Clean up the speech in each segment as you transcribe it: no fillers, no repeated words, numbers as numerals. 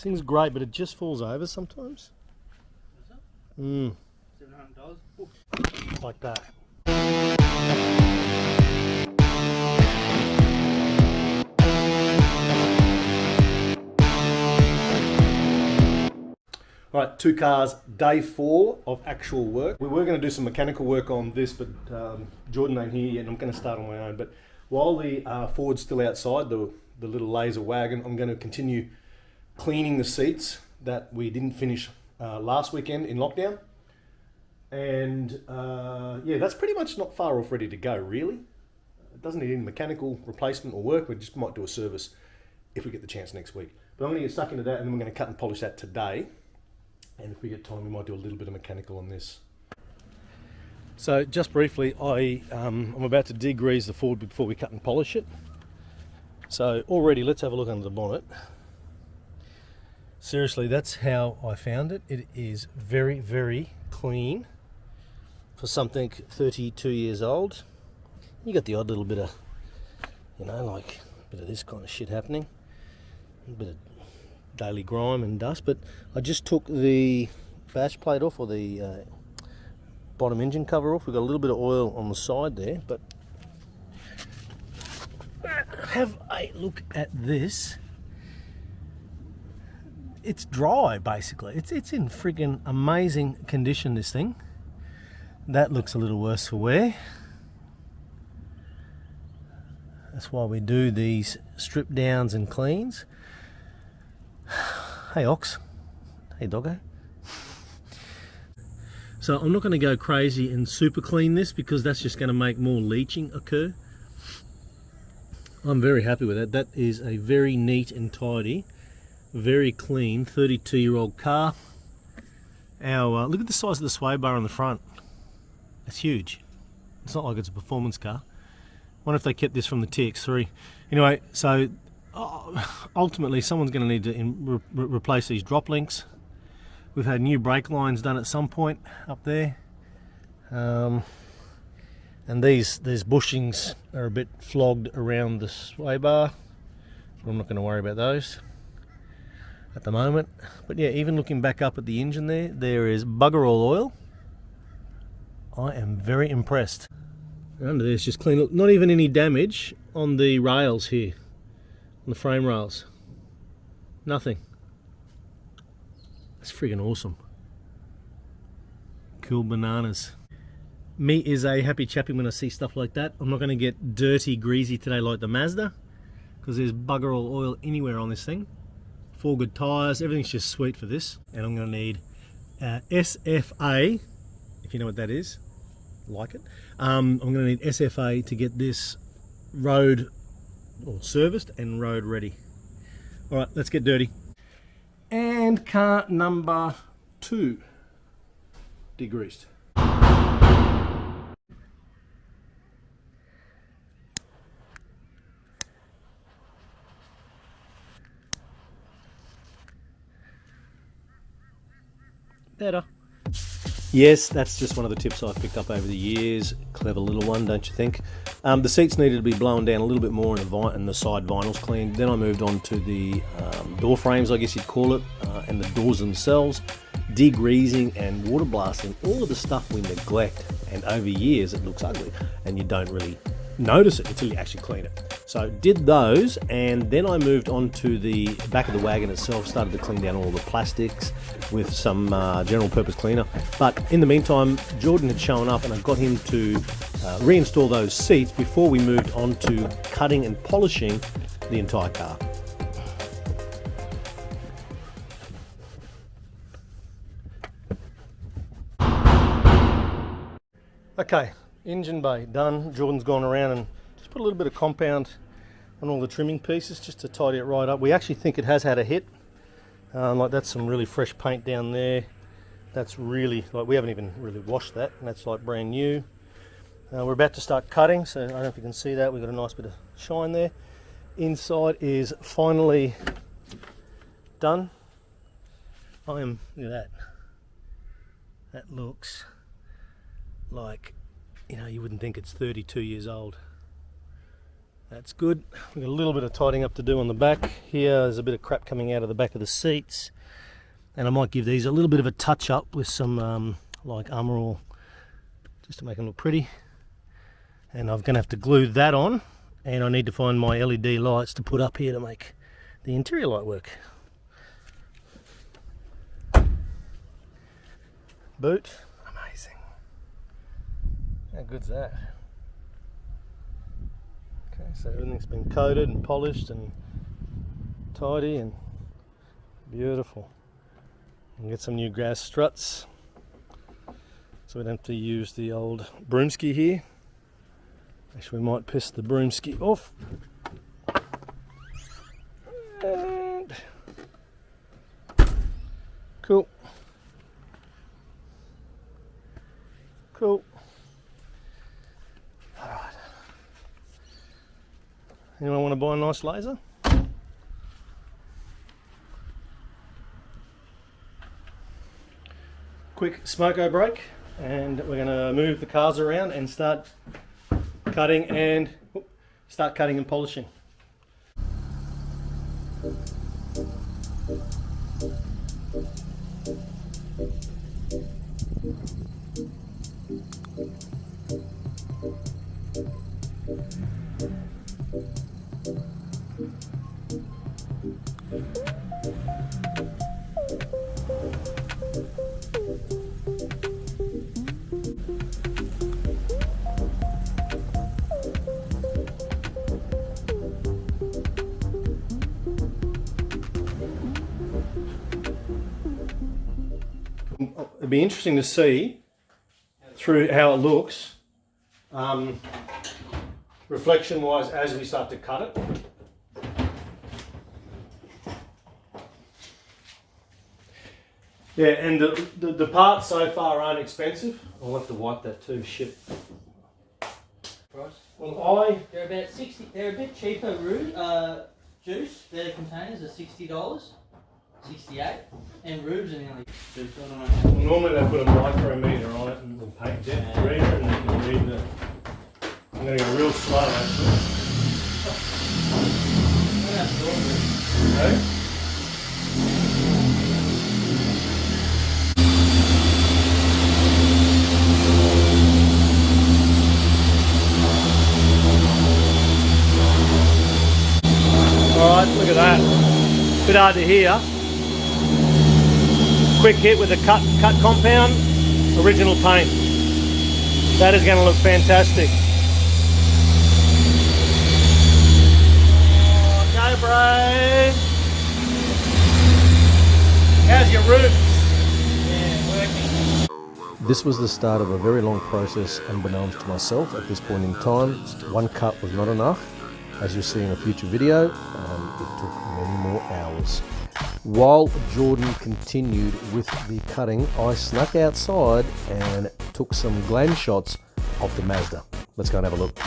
thing's great, but it just falls over sometimes. $700. Like that. Right, 2 cars, day 4 of actual work. We were going to do some mechanical work on this, but Jordan ain't here yet, and I'm going to start on my own. But while the Ford's still outside, the little laser wagon, I'm going to continue cleaning the seats that we didn't finish last weekend in lockdown. And yeah, that's pretty much not far off ready to go, really. It doesn't need any mechanical replacement or work. We just might do a service if we get the chance next week. But I'm going to get stuck into that, and then we're going to cut and polish that today. And if we get time, we might do a little bit of mechanical on this. So just briefly, I'm about to degrease the Ford before we cut and polish it. So already, let's have a look under the bonnet. Seriously, that's how I found it. It is very, very clean for something 32 years old. You got the odd little bit of, you know, like a bit of this kind of shit happening. A bit of daily grime and dust, but I just took the bash plate off, or the bottom engine cover off. We've got a little bit of oil on the side there, but have a look at this. It's dry, basically. It's in friggin' amazing condition, this thing. That looks a little worse for wear. That's why we do these strip downs and cleans. Hey Ox, hey doggo. So I'm not going to go crazy and super clean this, because that's just going to make more leaching occur. I'm very happy with that. That is a very neat and tidy, very clean 32-year-old car. Our look at the size of the sway bar on the front. It's huge. It's not like it's a performance car. Wonder if they kept this from the TX3. Anyway, so ultimately someone's going to need to replace these drop links. We've had new brake lines done at some point up there, and these bushings are a bit flogged around the sway bar. I'm not going to worry about those at the moment. But yeah, even looking back up at the engine there is bugger all oil. I am very impressed. Under there, it's just clean. Look, not even any damage on the rails here, on the frame rails. Nothing. That's friggin' awesome. Cool bananas. Me is a happy chappy when I see stuff like that. I'm not going to get dirty, greasy today like the Mazda, because there's bugger all oil anywhere on this thing. 4 good tyres, everything's just sweet for this. And I'm going to need SFA, if you know what that is, like it. I'm going to need SFA to get this road or serviced and road ready. All right, let's get dirty. And car number 2 degreased. Better. Yes, that's just one of the tips I've picked up over the years. Clever little one, don't you think? The seats needed to be blown down a little bit more, and the side vinyls cleaned. Then I moved on to the door frames, I guess you'd call it, and the doors themselves, degreasing and water blasting, all of the stuff we neglect, and over years it looks ugly, and you don't really notice it until you actually clean it. So did those, and then I moved on to the back of the wagon itself, started to clean down all the plastics with some general purpose cleaner. But in the meantime, Jordan had shown up and I got him to reinstall those seats before we moved on to cutting and polishing the entire car. Okay, engine bay done. Jordan's gone around and just put a little bit of compound on all the trimming pieces just to tidy it right up. We actually think it has had a hit. Like that's some really fresh paint down there. That's really, like, we haven't even really washed that, and that's like brand new. We're about to start cutting, so I don't know if you can see that. We've got a nice bit of shine there. Inside is finally done. Look at that. That looks like, you know, you wouldn't think it's 32 years old. That's good. We've got a little bit of tidying up to do on the back. Here there's a bit of crap coming out of the back of the seats. And I might give these a little bit of a touch up with some like Armour All, just to make them look pretty. And I'm going to have to glue that on. And I need to find my LED lights to put up here to make the interior light work. Boot. Amazing. How good's that? Okay, so everything's been coated and polished and tidy and beautiful. And get some new grass struts, so we don't have to use the old broomski here. Actually, we might piss the broomski off. And cool. Cool. All right. Anyone want to buy a nice laser? Quick smoko break, and we're going to move the cars around and start cutting and polishing. It'd be interesting to see through how it looks, reflection wise, as we start to cut it. Yeah, and the parts so far aren't expensive. I'll have to wipe that too. Shit. Price? Well, They're about 60. They're a bit cheaper. Juice. Their containers are $60, 68, and rubes are nearly. Normally they put a micrometer on it and the paint depth reader, and you can read the. I'm going to go real slow actually. Okay. Alright, look at that. Bit hard to hear. Quick hit with the cut compound, original paint. That is going to look fantastic. Oh, go Brave! How's your roots? Yeah, working. This was the start of a very long process unbeknownst to myself at this point in time. One cut was not enough. As you'll see in a future video, it took many more hours. While Jordan continued with the cutting, I snuck outside and took some gland shots of the Mazda. Let's go and have a look.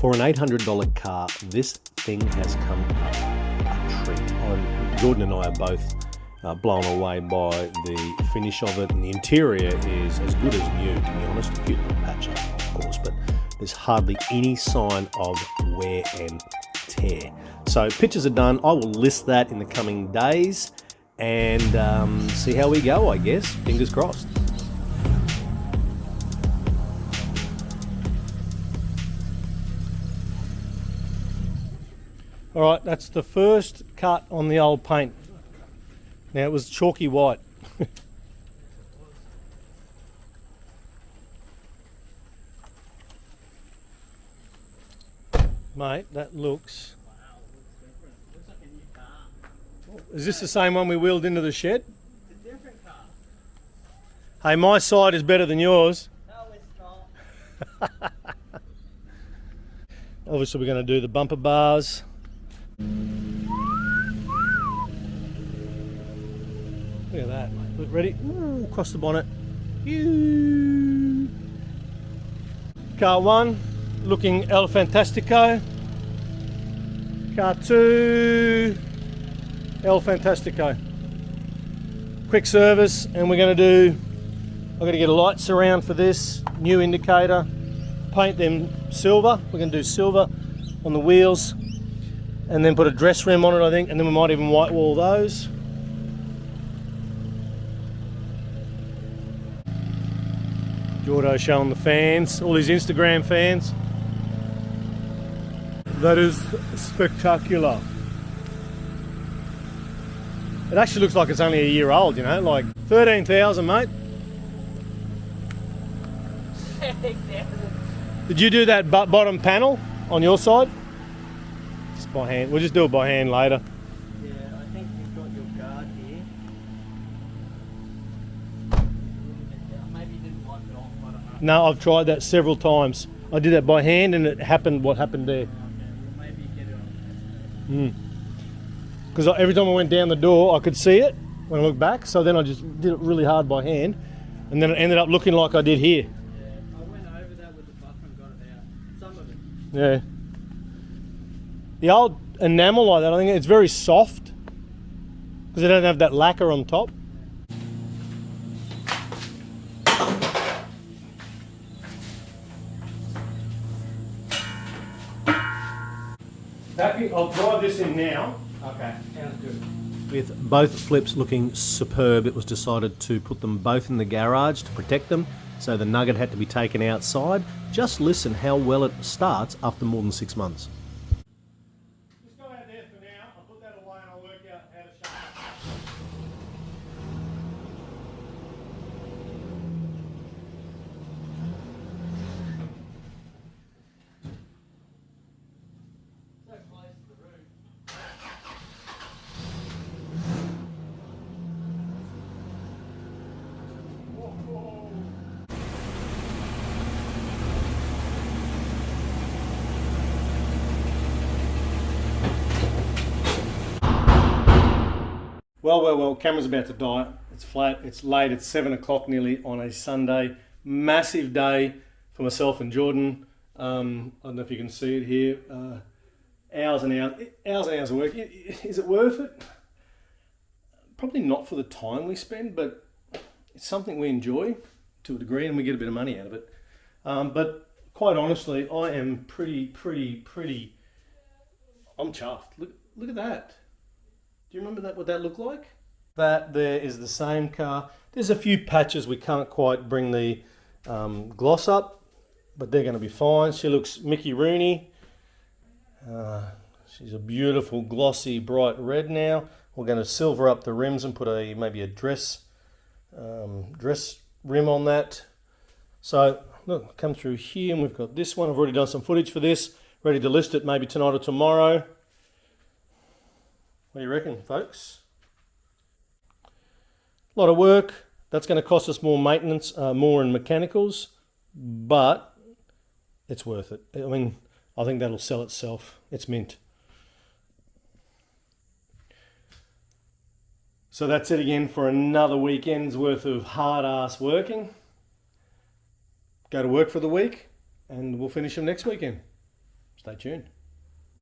For an $800 car, this thing has come up a treat. Jordan and I are both blown away by the finish of it, and the interior is as good as new, to be honest. A cute little patch up, of course, but there's hardly any sign of wear and tear. So pictures are done. I will list that in the coming days and see how we go, I guess. Fingers crossed. Alright, that's the first cut on the old paint. Now it was chalky white. Mate, that looks... Wow, looks like a new car. Is this the same one we wheeled into the shed? It's a different car. Hey, my side is better than yours. No, it's not. Obviously we're going to do the bumper bars. Look at that. Look, ready? Ooh, across the bonnet. Car 1, looking El Fantastico. Car 2, El Fantastico. Quick service, and we're going to do, I'm going to get a light surround for this, new indicator, paint them silver. We're going to do silver on the wheels, and then put a dress rim on it, I think, and then we might even white wall those. Jordo showing the fans, all his Instagram fans. That is spectacular. It actually looks like it's only a year old, you know, like 13,000, mate. Did you do that bottom panel on your side? Just by hand. We'll just do it by hand later. Yeah, I think you've got your guard here. Maybe you didn't wipe it off, I don't know. No, I've tried that several times. I did that by hand and it happened what happened there. Okay, well maybe get it on. Because every time I went down the door I could see it when I looked back, so then I just did it really hard by hand, and then it ended up looking like I did here. Yeah, I went over that with the buffer and got it out. Some of it. Yeah. The old enamel like that, I think it's very soft because it doesn't have that lacquer on top. I'll drive this in now. Okay, sounds good. With both flips looking superb, it was decided to put them both in the garage to protect them, so the Nugget had to be taken outside. Just listen how well it starts after more than 6 months. Just go out there for now, I'll put that away and I'll work out how to shut it. So close to the roof. Well, camera's about to die. It's flat, it's late, it's 7 o'clock nearly on a Sunday. Massive day for myself and Jordan. I don't know if you can see it here. Hours and hours of work. Is it worth it? Probably not for the time we spend, but it's something we enjoy to a degree and we get a bit of money out of it. But quite honestly, I am pretty, I'm chuffed. Look at that. Do you remember what that looked like? That there is the same car. There's a few patches we can't quite bring the gloss up, but they're going to be fine. She looks Mickey Rooney. She's a beautiful glossy bright red now. We're going to silver up the rims and put maybe a dress rim on that. So look, come through here and we've got this one. I've already done some footage for this. Ready to list it maybe tonight or tomorrow. What do you reckon, folks? A lot of work. That's going to cost us more maintenance, more in mechanicals, but it's worth it. I mean, I think that'll sell itself. It's mint. So that's it again for another weekend's worth of hard-ass working. Go to work for the week, and we'll finish them next weekend. Stay tuned.